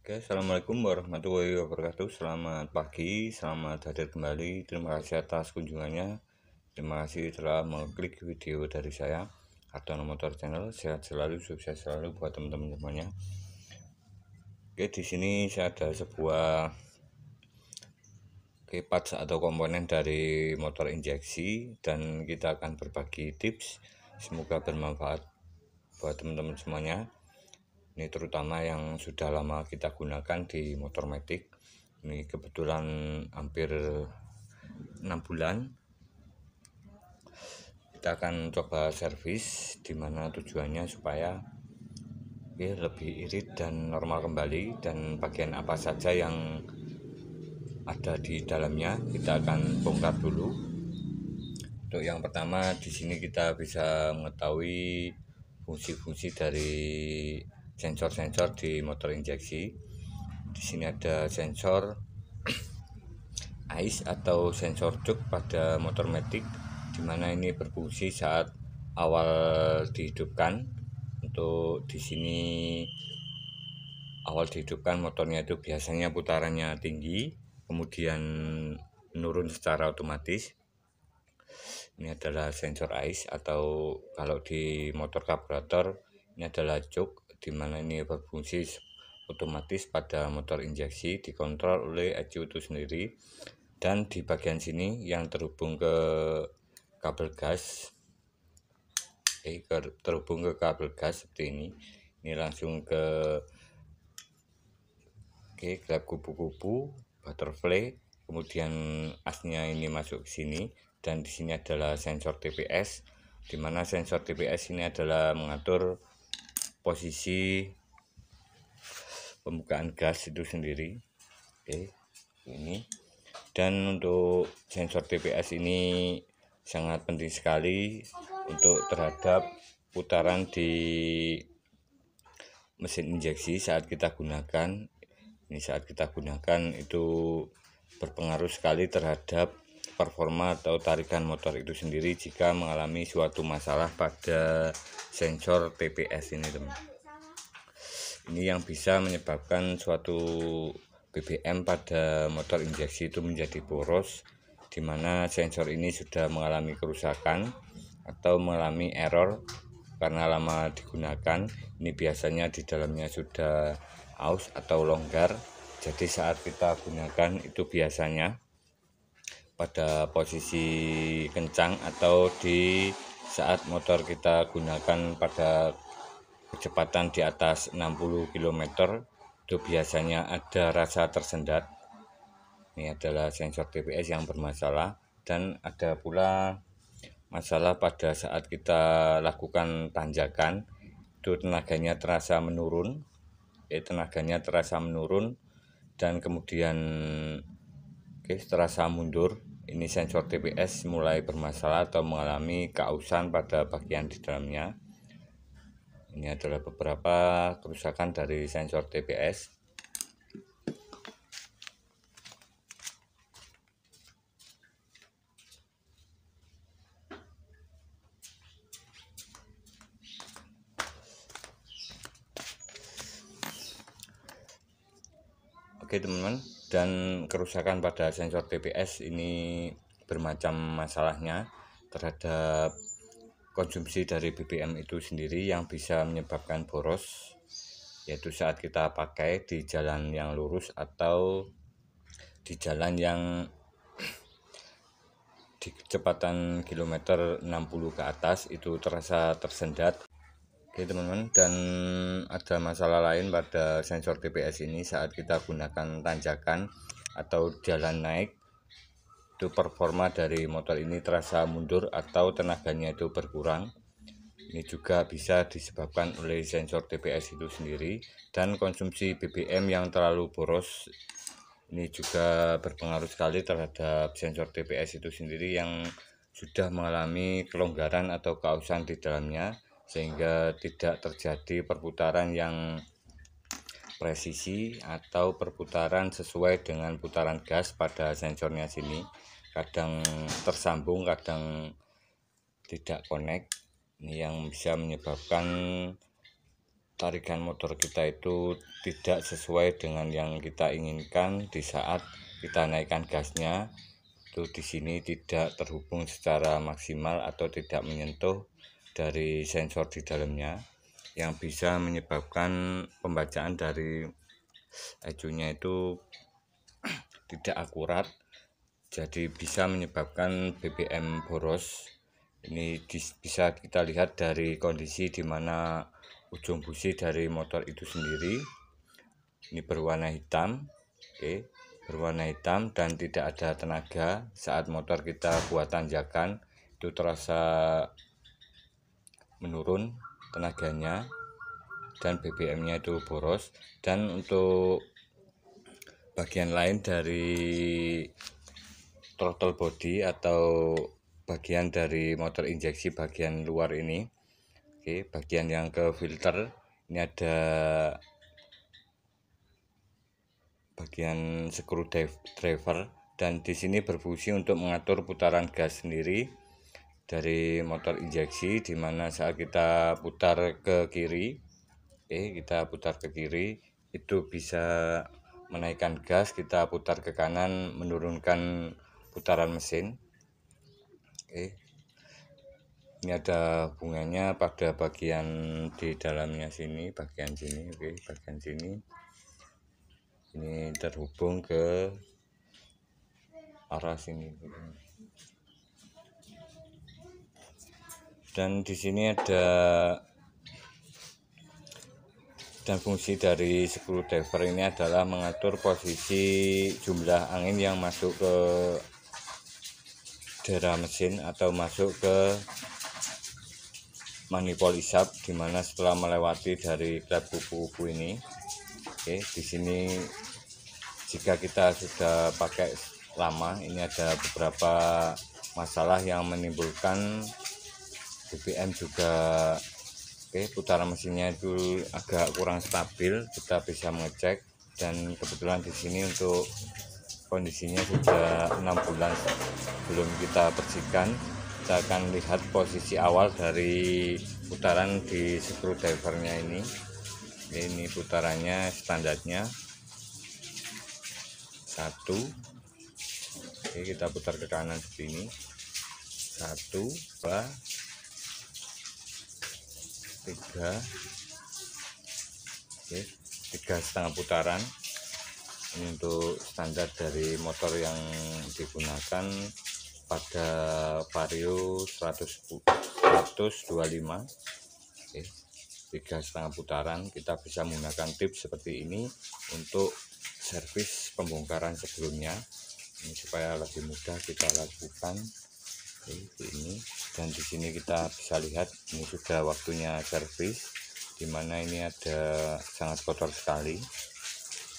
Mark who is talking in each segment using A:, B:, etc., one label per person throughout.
A: Oke, assalamualaikum warahmatullahi wabarakatuh. Selamat pagi, selamat hadir kembali. Terima kasih atas kunjungannya. Terima kasih telah mengklik video dari saya, Hartono Motor Channel. Sehat selalu, sukses selalu buat teman-teman semuanya. Oke, di sini saya ada sebuah parts atau komponen dari motor injeksi, dan kita akan berbagi tips. Semoga bermanfaat buat teman-teman semuanya. Ini terutama yang sudah lama kita gunakan di motor matic. Ini kebetulan hampir 6 bulan. Kita akan coba servis, dimana tujuannya supaya lebih irit dan normal kembali, dan bagian apa saja yang ada di dalamnya kita akan bongkar dulu. Untuk yang pertama, di sini kita bisa mengetahui fungsi-fungsi dari sensor-sensor di motor injeksi. Di sini ada sensor ICE atau sensor jok pada motor matic, di mana ini berfungsi saat awal dihidupkan. Untuk di sini awal dihidupkan motornya itu biasanya putarannya tinggi, kemudian menurun secara otomatis. Ini adalah sensor ICE, atau kalau di motor karburator ini adalah jok, di mana ini berfungsi otomatis pada motor injeksi, dikontrol oleh ECU itu sendiri. Dan di bagian sini yang terhubung ke kabel gas, terhubung ke kabel gas seperti ini. Ini langsung ke klep kupu-kupu, butterfly, kemudian asnya ini masuk ke sini. Dan di sini adalah sensor TPS, di mana sensor TPS ini adalah mengatur posisi pembukaan gas itu sendiri. Ini. Dan untuk sensor TPS ini sangat penting sekali untuk terhadap putaran di mesin injeksi saat kita gunakan. Ini saat kita gunakan itu berpengaruh sekali terhadap performa atau tarikan motor itu sendiri jika mengalami suatu masalah pada sensor TPS ini, teman. Ini yang bisa menyebabkan suatu BBM pada motor injeksi itu menjadi boros, di mana sensor ini sudah mengalami kerusakan atau mengalami error karena lama digunakan. Ini biasanya di dalamnya sudah aus atau longgar. Jadi saat kita gunakan itu biasanya pada posisi kencang atau di saat motor kita gunakan pada kecepatan di atas 60 km, itu biasanya ada rasa tersendat. Ini adalah sensor TPS yang bermasalah. Dan ada pula masalah pada saat kita lakukan tanjakan, itu tenaganya terasa menurun, dan kemudian terasa mundur. Ini sensor TPS mulai bermasalah atau mengalami keausan pada bagian di dalamnya. Ini adalah beberapa kerusakan dari sensor TPS. Oke teman-teman, dan kerusakan pada sensor TPS ini bermacam masalahnya terhadap konsumsi dari BBM itu sendiri, yang bisa menyebabkan boros, yaitu saat kita pakai di jalan yang lurus atau di jalan yang di kecepatan kilometer 60 ke atas itu terasa tersendat. Oke teman-teman, dan ada masalah lain pada sensor TPS ini saat kita gunakan tanjakan atau jalan naik. Itu performa dari motor ini terasa mundur atau tenaganya itu berkurang. Ini juga bisa disebabkan oleh sensor TPS itu sendiri. Dan konsumsi BBM yang terlalu boros ini juga berpengaruh sekali terhadap sensor TPS itu sendiri, yang sudah mengalami kelonggaran atau keausan di dalamnya, sehingga tidak terjadi perputaran yang presisi atau perputaran sesuai dengan putaran gas pada sensornya sini. Kadang tersambung, kadang tidak connect. Ini yang bisa menyebabkan tarikan motor kita itu tidak sesuai dengan yang kita inginkan di saat kita naikkan gasnya, itu di sini tidak terhubung secara maksimal atau tidak menyentuh dari sensor di dalamnya, yang bisa menyebabkan pembacaan dari ECU-nya itu tidak akurat, jadi bisa menyebabkan BBM boros. Ini bisa kita lihat dari kondisi di mana ujung busi dari motor itu sendiri ini berwarna hitam, oke, berwarna hitam dan tidak ada tenaga. Saat motor kita buat tanjakan itu terasa menurun tenaganya dan BBM-nya itu boros. Dan untuk bagian lain dari throttle body atau bagian dari motor injeksi bagian luar ini, oke, bagian yang ke filter ini ada bagian screwdriver, dan di sini berfungsi untuk mengatur putaran gas sendiri dari motor injeksi, dimana saat kita putar ke kiri, kita putar ke kiri itu bisa menaikkan gas, kita putar ke kanan menurunkan putaran mesin. Ini ada hubungannya pada bagian di dalamnya sini, bagian sini, bagian sini. Ini terhubung ke arah sini. Dan di sini ada, dan fungsi dari screwdriver ini adalah mengatur posisi jumlah angin yang masuk ke daerah mesin atau masuk ke manifold isap, dimana setelah melewati dari klep kupu-kupu ini, di sini jika kita sudah pakai lama, ini ada beberapa masalah yang menimbulkan BBM juga, putaran mesinnya itu agak kurang stabil. Kita bisa mengecek, dan kebetulan di sini untuk kondisinya sudah 6 bulan belum kita bersihkan. Kita akan lihat posisi awal dari putaran di screwdrivernya ini. Ini putarannya standarnya 1. Kita putar ke kanan seperti ini, 1, 2, 3, 3,5 putaran. Ini untuk standar dari motor yang digunakan pada Vario 125, 3,5 putaran. Kita bisa menggunakan tips seperti ini untuk servis pembongkaran sebelumnya, ini supaya lebih mudah kita lakukan. Ini, dan di sini kita bisa lihat ini sudah waktunya servis, dimana ini ada sangat kotor sekali.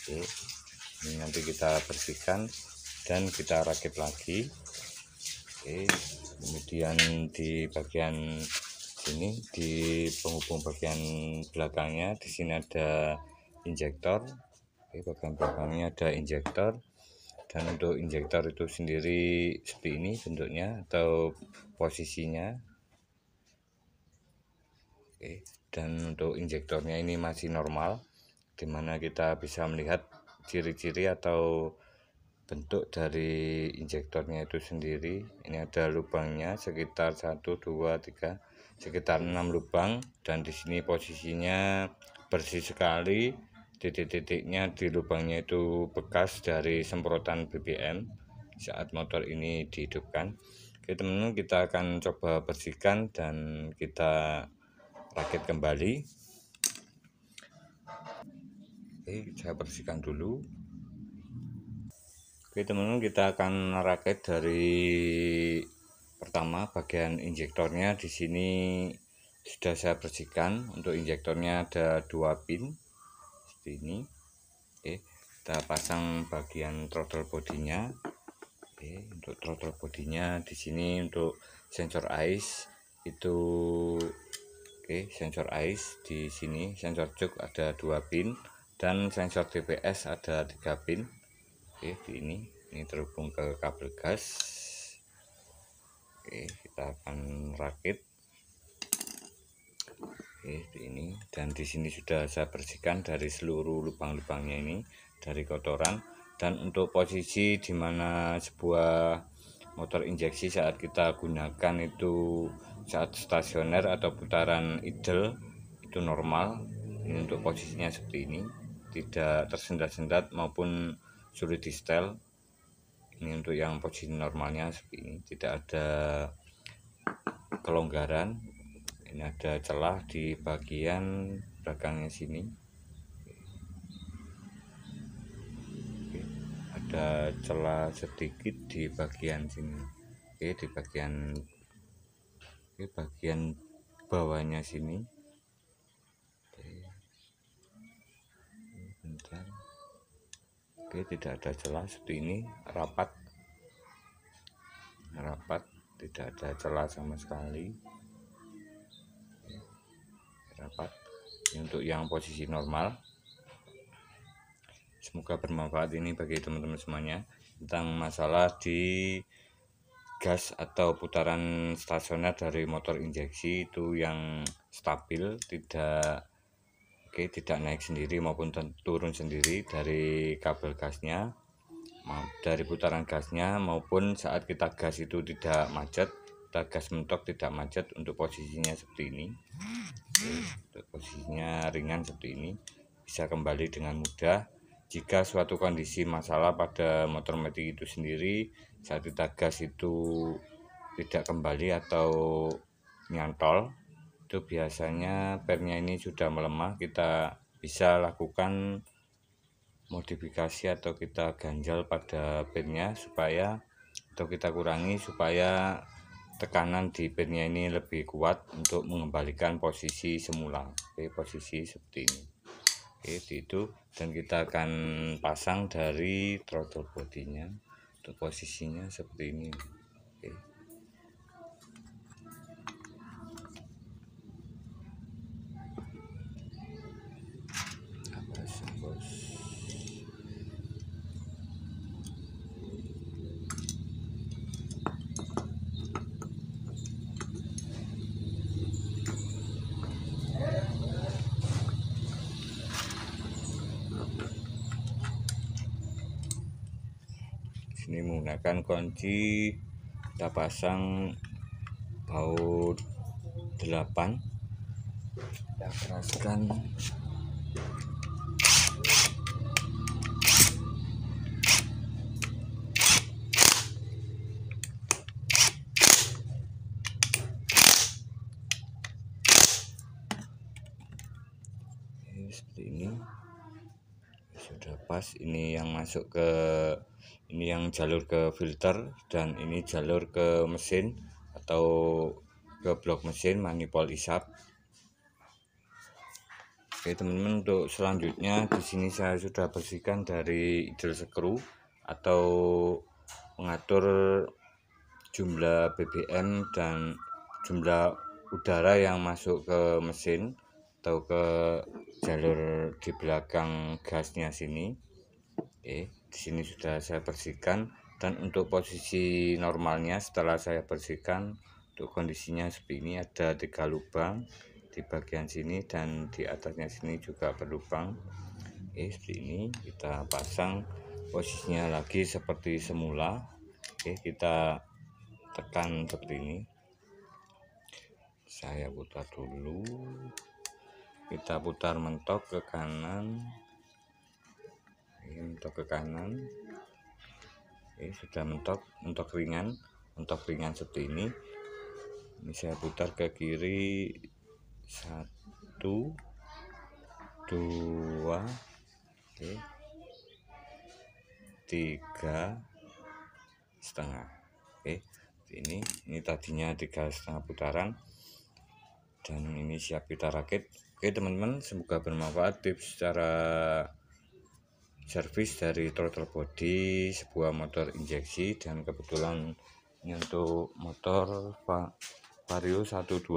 A: Ini nanti kita bersihkan dan kita rakit lagi. Kemudian di bagian sini, di penghubung bagian belakangnya, di sini ada injektor. Bagian belakangnya ada injektor, dan untuk injektor itu sendiri seperti ini bentuknya atau posisinya. Dan untuk injektornya ini masih normal, dimana kita bisa melihat ciri-ciri atau bentuk dari injektornya itu sendiri. Ini ada lubangnya sekitar 1, 2, 3, sekitar 6 lubang, dan di sini posisinya bersih sekali. Titik-titiknya di lubangnya itu bekas dari semprotan BBM saat motor ini dihidupkan. Oke teman-teman, kita akan coba bersihkan dan kita rakit kembali. Saya bersihkan dulu. Oke teman-teman, kita akan rakit dari pertama bagian injektornya. Di sini sudah saya bersihkan. Untuk injektornya ada 2 pin seperti ini. Kita pasang bagian throttle bodinya. Untuk throttle bodinya di sini untuk sensor ice itu, sensor ice di sini, sensor jok ada 2 pin, dan sensor TPS ada 3 pin. Di ini terhubung ke kabel gas. Kita akan rakit. ini, dan di sini sudah saya bersihkan dari seluruh lubang-lubangnya ini dari kotoran. Dan untuk posisi dimana sebuah motor injeksi saat kita gunakan itu saat stasioner atau putaran idle itu normal. Ini untuk posisinya seperti ini, tidak tersendat-sendat maupun sulit di setel. Ini untuk yang posisi normalnya seperti ini, tidak ada kelonggaran. Ini ada celah di bagian belakangnya sini. Oke, ada celah sedikit di bagian sini. Oke, di bagian bawahnya sini. Bentar. Oke, tidak ada celah seperti ini, rapat, tidak ada celah sama sekali, rapat. Ini untuk yang posisi normal. Semoga bermanfaat ini bagi teman-teman semuanya tentang masalah di gas atau putaran stasioner dari motor injeksi itu yang stabil, tidak naik sendiri maupun turun sendiri dari kabel gasnya, dari putaran gasnya, maupun saat kita gas itu tidak macet, kita gas mentok tidak macet. Untuk posisinya seperti ini. Untuk posisinya ringan seperti ini, bisa kembali dengan mudah. Jika suatu kondisi masalah pada motor metik itu sendiri, saat kita gas itu tidak kembali atau nyantol, itu biasanya pernya ini sudah melemah. Kita bisa lakukan modifikasi atau kita ganjal pada pernya supaya, atau kita kurangi supaya tekanan di pernya ini lebih kuat untuk mengembalikan posisi semula. Oke, posisi seperti ini. Oke, itu, dan kita akan pasang dari throttle bodinya. Untuk posisinya seperti ini. Oke. Ini menggunakan kunci, kita pasang baut 8, kita keraskan. Seperti ini sudah pas. Ini yang masuk ke, ini yang jalur ke filter, dan ini jalur ke mesin atau ke blok mesin manifold isap. Oke teman-teman, untuk selanjutnya di sini saya sudah bersihkan dari idle screw atau pengatur jumlah BBM dan jumlah udara yang masuk ke mesin atau ke jalur di belakang gasnya sini. Oke, di sini sudah saya bersihkan, dan untuk posisi normalnya setelah saya bersihkan, untuk kondisinya seperti ini, ada 3 lubang di bagian sini dan di atasnya sini juga berlubang. Oke, seperti ini kita pasang posisinya lagi seperti semula. Oke, kita tekan seperti ini. Saya putar dulu, kita putar mentok ke kanan, mentok ke kanan. Sudah mentok ringan seperti ini. Ini saya putar ke kiri, 1 2 3,5. Ini tadinya 3,5 putaran, dan ini siap kita rakit. Oke teman-teman, semoga bermanfaat tips cara servis dari throttle body sebuah motor injeksi. Dan kebetulan ini untuk motor Vario 125.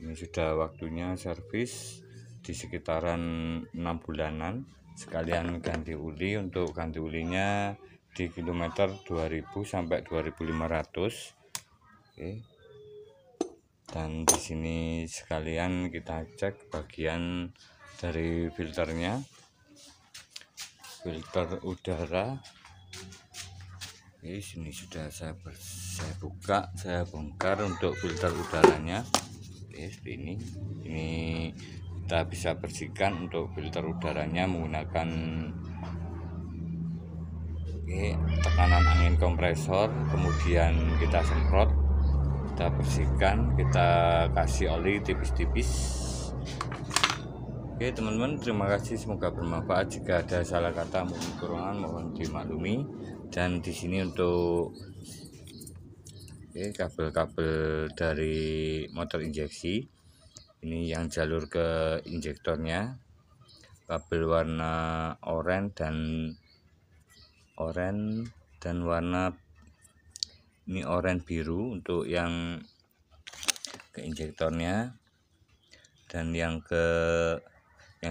A: Ini sudah waktunya servis di sekitaran 6 bulanan, sekalian ganti oli. Untuk ganti olinya di kilometer 2000 sampai 2500. Oke. Dan di sini sekalian kita cek bagian dari filternya, filter udara. Oke, sini sudah saya buka, saya bongkar untuk filter udaranya. Oke, seperti ini. Ini kita bisa bersihkan untuk filter udaranya menggunakan tekanan angin kompresor, kemudian kita semprot, kita bersihkan, kita kasih oli tipis-tipis. Oke teman-teman, terima kasih, semoga bermanfaat. Jika ada salah kata maupun kekurangan mohon dimaklumi. Dan di sini untuk kabel-kabel dari motor injeksi, ini yang jalur ke injektornya, kabel warna oranye dan warna ini oranye biru untuk yang ke injektornya, dan yang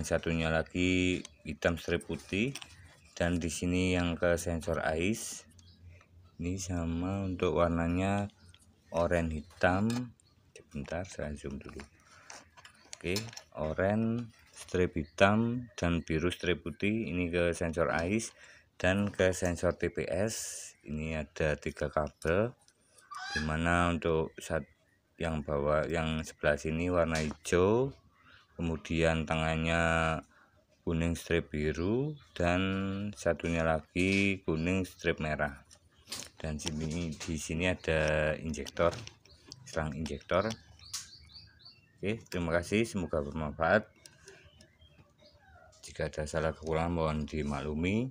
A: satunya lagi hitam strip putih. Dan di sini yang ke sensor ais ini sama, untuk warnanya oranye hitam. Sebentar saya zoom dulu. Oke, oranye strip hitam dan biru strip putih ini ke sensor ais. Dan ke sensor TPS ini ada 3 kabel, dimana untuk yang bawah, yang sebelah sini warna hijau, kemudian tangannya kuning strip biru, dan satunya lagi kuning strip merah. Dan di sini ada injektor, selang injektor. Oke, terima kasih, semoga bermanfaat. Jika ada salah kekurangan mohon dimaklumi.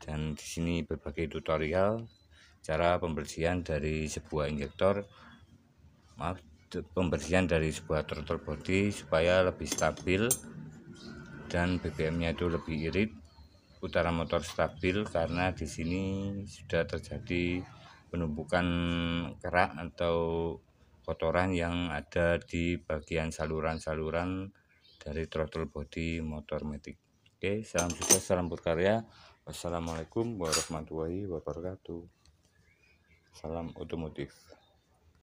A: Dan di sini berbagai tutorial cara pembersihan dari sebuah injektor, pembersihan dari sebuah throttle body supaya lebih stabil dan BBM-nya itu lebih irit, putaran motor stabil, karena di sini sudah terjadi penumpukan kerak atau kotoran yang ada di bagian saluran-saluran dari throttle body motor Matic. Oke, salam sukses, salam berkarya. Wassalamualaikum warahmatullahi wabarakatuh. Salam otomotif.